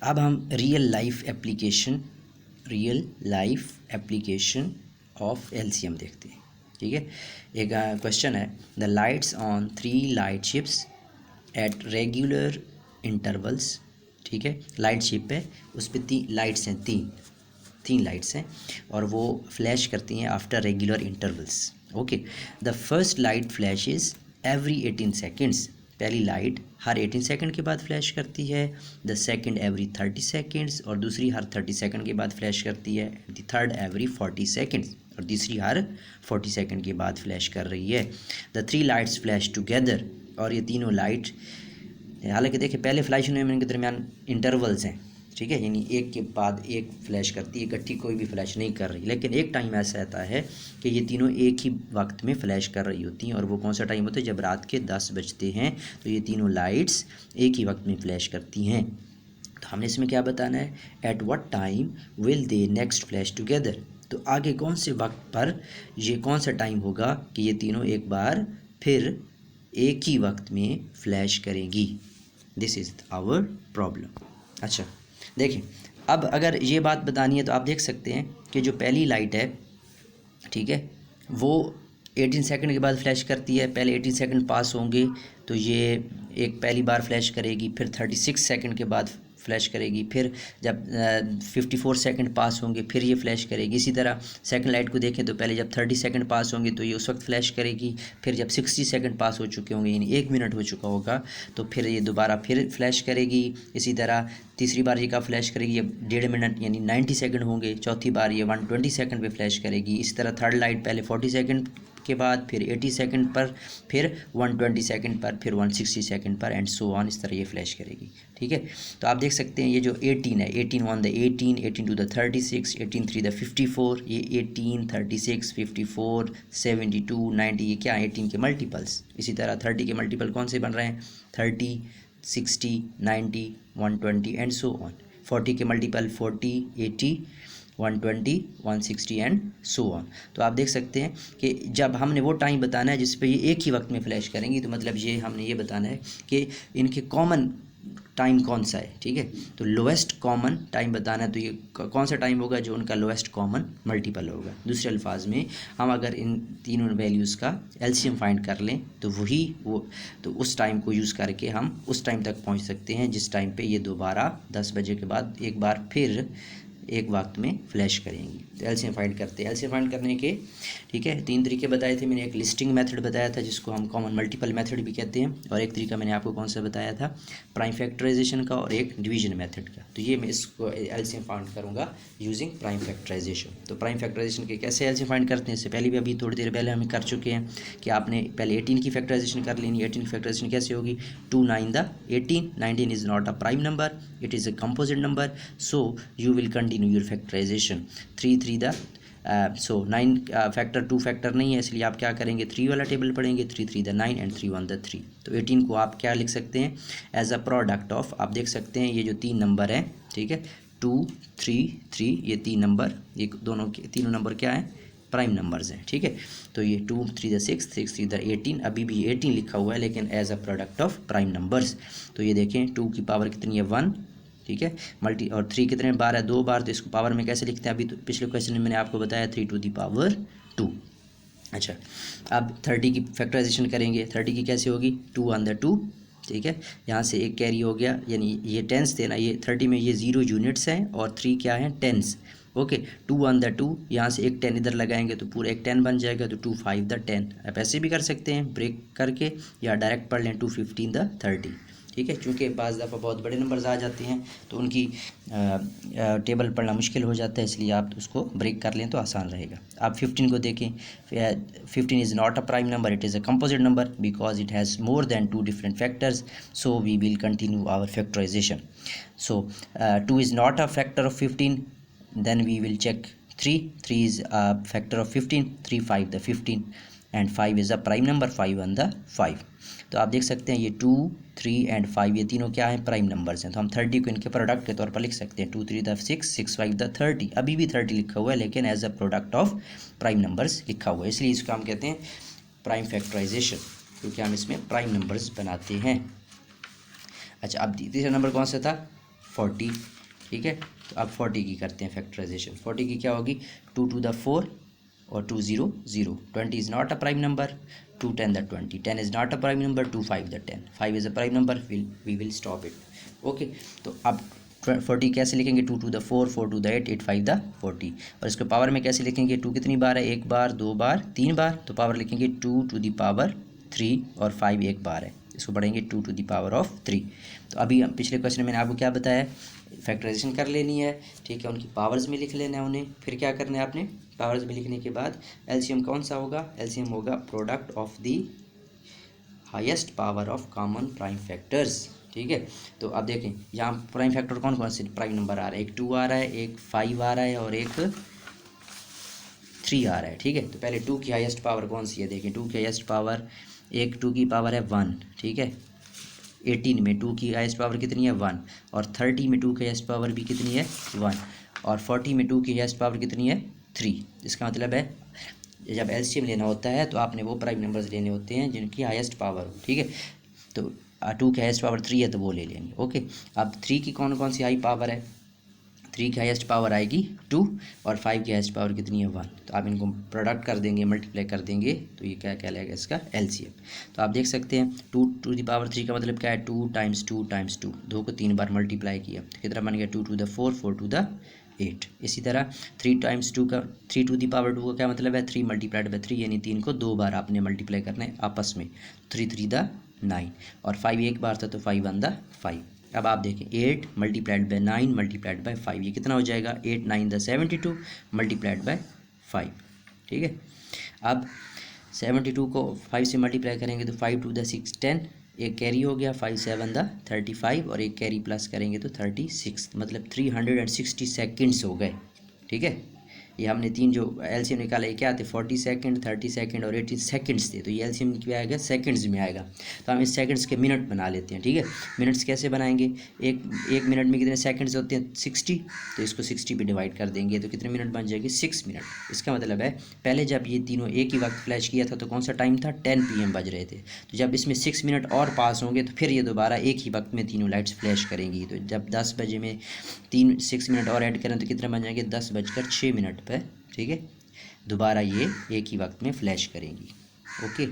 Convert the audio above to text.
अब हम real life application of LCM देखते हैं। ठीक है, एक क्वेश्चन है, the lights on 3 light ships at regular intervals. ठीक है, लाइट शिप है, उस पर 3 लाइट्स हैं, तीन लाइट्स हैं और वो फ्लैश करती हैं after regular intervals. Okay, the first light flashes every 18 seconds. पहली लाइट हर 18 सेकंड के बाद फ्लैश करती है। द सेकंड एवरी 30 सेकंड्स, और दूसरी हर 30 सेकंड के बाद फ्लैश करती है। द थर्ड एवरी 40 सेकंड्स, और तीसरी हर 40 सेकंड के बाद फ्लैश कर रही है। द 3 लाइट्स फ्लैश टुगेदर, और ये तीनों लाइट, हालांकि देखिए पहले फ्लैश होने में इनके दरमियान इंटरवल्स हैं। ठीक है, यानी एक के बाद एक फ्लैश करती है, इकट्ठी कोई भी फ्लैश नहीं कर रही। लेकिन एक टाइम ऐसा आता है कि ये तीनों एक ही वक्त में फ्लैश कर रही होती हैं, और वो कौन सा टाइम होता है, जब रात के 10 बजते हैं तो ये तीनों लाइट्स एक ही वक्त में फ्लैश करती हैं। तो हमने इसमें क्या बताना है, at what time will they next flash together. तो आगे कौन से वक्त पर ये कौन सा टाइम होगा कि ये तीनों एक बार फिर एक ही वक्त में फ्लैश करेंगी। This is our problem. अच्छा देखिए, अब अगर ये बात बतानी है तो आप देख सकते हैं कि जो पहली लाइट है, ठीक है, वो 18 सेकंड के बाद फ्लैश करती है। पहले 18 सेकंड पास होंगे तो ये एक पहली बार फ्लैश करेगी, फिर 36 सेकंड के बाद फ्लैश करेगी, फिर जब 54 सेकंड पास होंगे फिर ये फ्लैश करेगी। इसी तरह सेकंड लाइट को देखें तो पहले जब 30 सेकंड पास होंगे तो ये उस वक्त फ्लैश करेगी, फिर जब 60 सेकंड पास हो चुके होंगे, यानी 1 मिनट हो चुका होगा, तो फिर ये दोबारा फिर फ्लैश करेगी। इसी तरह तीसरी बार ये कब फ्लैश करेगी, जब 1.5 मिनट यानी 90 सेकंड होंगे। चौथी बार ये 120 सेकंड पे फ्लैश करेगी। इसी तरह थर्ड लाइट पहले 40 सेकंड के बाद, फिर 80 सेकंड पर, फिर 120 सेकंड पर, फिर 160 सेकंड पर, एंड सो ऑन, इस तरह ये फ्लैश करेगी। ठीक है, तो आप देख सकते हैं ये जो 18 है, 18 1 द 18, 18 2 द 36, 18 3 द 54, ये 18 36 54 72 90, ये क्या है, 18 के मल्टीपल्स। इसी तरह 30 के मल्टीपल कौन से बन रहे हैं, 30 60 90 120 एंड सो ऑन। 40 के मल्टीपल 40 80 120 160 एंड सो ऑन। तो आप देख सकते हैं कि जब हमने वो टाइम बताना है जिस पे ये एक ही वक्त में फ्लैश करेंगी, तो मतलब ये हमने ये बताना है कि इनके कॉमन टाइम कौन सा है। ठीक है, तो लोएस्ट कॉमन टाइम बताना है, तो ये कौन सा टाइम होगा, जो उनका लोएस्ट कॉमन मल्टीपल होगा। दूसरे अल्फाज में हम अगर इन तीनों वैल्यूज़ का एलसीएम फाइंड कर लें तो तो उस टाइम को यूज़ करके हम उस टाइम तक पहुंच सकते हैं जिस टाइम पे ये दोबारा 10 बजे के बाद एक बार फिर एक वक्त में फ्लैश करेंगी। तो एलसीएम फाइंड करते हैं। एलसीएम फाइंड करने के, ठीक है, 3 तरीके बताए थे मैंने। एक लिस्टिंग मेथड बताया था जिसको हम कॉमन मल्टीपल मेथड भी कहते हैं, और एक तरीका मैंने आपको कौन सा बताया था, प्राइम फैक्टराइजेशन का, और एक डिवीजन मेथड का। तो ये मैं इसको एलसीएम फाइंड करूँगा यूजिंग प्राइम फैक्टराइजेशन। तो प्राइम फैक्टराइजेशन के कैसे एलसीएम फाइंड करते हैं, इससे पहले भी अभी थोड़ी देर पहले हम कर चुके हैं कि आपने पहले 18 की फैक्टराइजेशन कर लेनी। 18 की फैक्टराइजेशन कैसे होगी, 2 9 the 18, 19 is not a prime number, it is a composite number, so you will continue your factorization. 3 3 the so 9 factor 2 factor नहीं है, इसलिए आप क्या करेंगे, 3 वाला टेबल पढ़ेंगे, 3 3 द 9 एंड 3 1 द 3। तो 18 को आप क्या लिख सकते हैं, एज अ प्रोडक्ट ऑफ, आप देख सकते हैं ये जो 3 नंबर हैं, ठीक है, 2 3 3, ये 3 नंबर, ये दोनों के तीनों नंबर क्या है, प्राइम नंबर्स हैं। ठीक है, तो ये 2 3 द 6 6 3 द 18, अभी भी 18 लिखा हुआ है लेकिन as a product of prime numbers. तो ये देखें 2 की पावर कितनी है, 1, ठीक है, मल्टी, और 3 कितने बार है, 2 बार, तो इसको पावर में कैसे लिखते हैं, अभी तो पिछले क्वेश्चन में मैंने आपको बताया 3 टू द पावर 2। अच्छा, अब 30 की फैक्टराइजेशन करेंगे। 30 की कैसे होगी, 2 ऑन द 2, ठीक है, यहाँ से एक कैरी हो गया, यानी ये टेंस थे ना, ये 30 में ये 0 यूनिट्स हैं और 3 क्या हैं, टेंस। ओके, 2 ऑन द 2, यहाँ से एक 10 इधर लगाएंगे तो पूरा एक 10 बन जाएगा, तो 2 5 द 10। आप ऐसे भी कर सकते हैं ब्रेक करके, या डायरेक्ट पढ़ लें 2 15 द 30। ठीक है, चूँकि बाज़ दफ़ा बहुत बड़े नंबर्स आ जाते हैं तो उनकी टेबल पढ़ना मुश्किल हो जाता है, इसलिए आप उसको ब्रेक कर लें तो आसान रहेगा। आप 15 को देखें, 15 is not a prime number, it is a composite number because it has more than 2 different factors, so we will continue our factorization. So 2 is not a factor of 15, then we will check 3 is a factor of 15, 3 5 the 15, and 5 is a prime number, 5 on the 5। तो आप देख सकते हैं ये 2 3 and 5 ये तीनों क्या हैं, प्राइम नंबर्स हैं। तो हम 30 को इनके प्रोडक्ट के तौर पर लिख सकते हैं, 2 3 द 6 6 5 द 30, अभी भी 30 लिखा हुआ है लेकिन as a product of prime numbers लिखा हुआ है, इसलिए इसको हम कहते हैं प्राइम फैक्टराइजेशन, क्योंकि हम इसमें प्राइम नंबर्स बनाते हैं। अच्छा, अब तीसरा नंबर कौन सा था, 40, ठीक है। तो अब 40 की करते हैं फैक्टराइजेशन। 40 की क्या होगी, 2 to the 4 और 2 0 0, 20 is not a prime number, 2 10 the 20, 10 is not a prime number, 2 5 the 10, 5 is a prime number, we will stop it. Okay, तो अब 40 कैसे लिखेंगे, 2 to the 4, 4 to the 8, 8 5 the 40। और इसको पावर में कैसे लिखेंगे, 2 कितनी बार है, एक बार, दो बार, तीन बार, तो पावर लिखेंगे 2 to the power 3 और 5 एक बार है, इसको पढ़ेंगे 2 to the power of 3। तो अभी पिछले क्वेश्चन में मैंने आपको क्या बताया, फैक्टराइजेशन कर लेनी है, ठीक है, उनकी पावर्स में लिख लेना है उन्हें। फिर क्या करना है आपने, पावर्स में लिखने के बाद एलसीएम कौन सा होगा, एलसीएम होगा product of the highest power of common prime factors, ठीक है। तो अब देखें यहाँ प्राइम फैक्टर कौन कौन से प्राइम नंबर आ रहा है, एक 2 आ रहा है, एक 5 आ रहा है और एक 3 आ रहा है, ठीक है। तो पहले 2 की हाईएस्ट पावर कौन सी है, देखें 2 की हाईएस्ट पावर, एक 2 की पावर है 1, ठीक है। 18 में 2 की हाईएस्ट पावर कितनी है 1, और 30 में 2 की हाईएस्ट पावर भी कितनी है 1, और 40 में 2 की हाईएस्ट पावर कितनी है 3। इसका मतलब है जब एलसीएम लेना होता है तो आपने वो प्राइम नंबर्स लेने होते हैं जिनकी हाईएस्ट पावर हो, ठीक है। तो 2 की हाईएस्ट पावर 3 है तो वो ले लेंगे, ओके। अब 3 की कौन कौन सी हाई पावर है, 3 की हाईएस्ट पावर आएगी 2 और 5 की हाईएस्ट पावर कितनी है 1। तो आप इनको प्रोडक्ट कर देंगे, मल्टीप्लाई कर देंगे, तो ये क्या कहलाएगा इसका एलसीएम। तो आप देख सकते हैं 2 to the power 3 का मतलब क्या है, 2 times 2 times 2, 2 को 3 बार मल्टीप्लाई किया तो कितना बन गया 2 to the 4, 4 to the 8। इसी तरह 3 times 2 का 3 to the power 2 का क्या मतलब है, 3 मल्टीप्लाइड बाई 3, यानी 3 को 2 बार आपने मल्टीप्लाई करना है आपस में, 3 3 the 9, और 5 एक बार था तो 5 1 the 5। अब आप देखें 8 मल्टीप्लाइड बाई 9 मल्टीप्लाइड बाई 5, ये कितना हो जाएगा, 8 9 the 72 मल्टीप्लाइड बाई 5, ठीक है। अब 72 को 5 से मल्टीप्लाई करेंगे तो 5 2 the 6 10, एक कैरी हो गया, 5 7 the 35 और एक कैरी प्लस करेंगे तो 36, मतलब 360 सेकेंड्स हो गए, ठीक है। ये हमने तीन जो एलसीएम निकाला, ये क्या थे 40 सेकंड, 30 सेकंड और 80 सेकंड्स थे, तो ये एलसीएम क्या आएगा सेकंड्स में आएगा। तो हम इस सेकंड्स के मिनट बना लेते हैं, ठीक है। मिनट्स कैसे बनाएंगे, एक मिनट में कितने सेकंड्स होते हैं 60, तो इसको 60 पे डिवाइड कर देंगे तो कितने मिनट बन जाएगी 6 मिनट। इसका मतलब है पहले जब ये तीनों एक ही वक्त फ्लैश किया था तो कौन सा टाइम था 10 PM बज रहे थे, तो जब इसमें 6 मिनट और पास होंगे तो फिर ये दोबारा एक ही वक्त में तीनों लाइट्स फ्लैश करेंगी। तो जब 10 बजे में 6 मिनट और ऐड करें तो कितने बन जाएंगे 10:06 पर, ठीक है। दोबारा ये एक ही वक्त में फ्लैश करेंगी, ओके।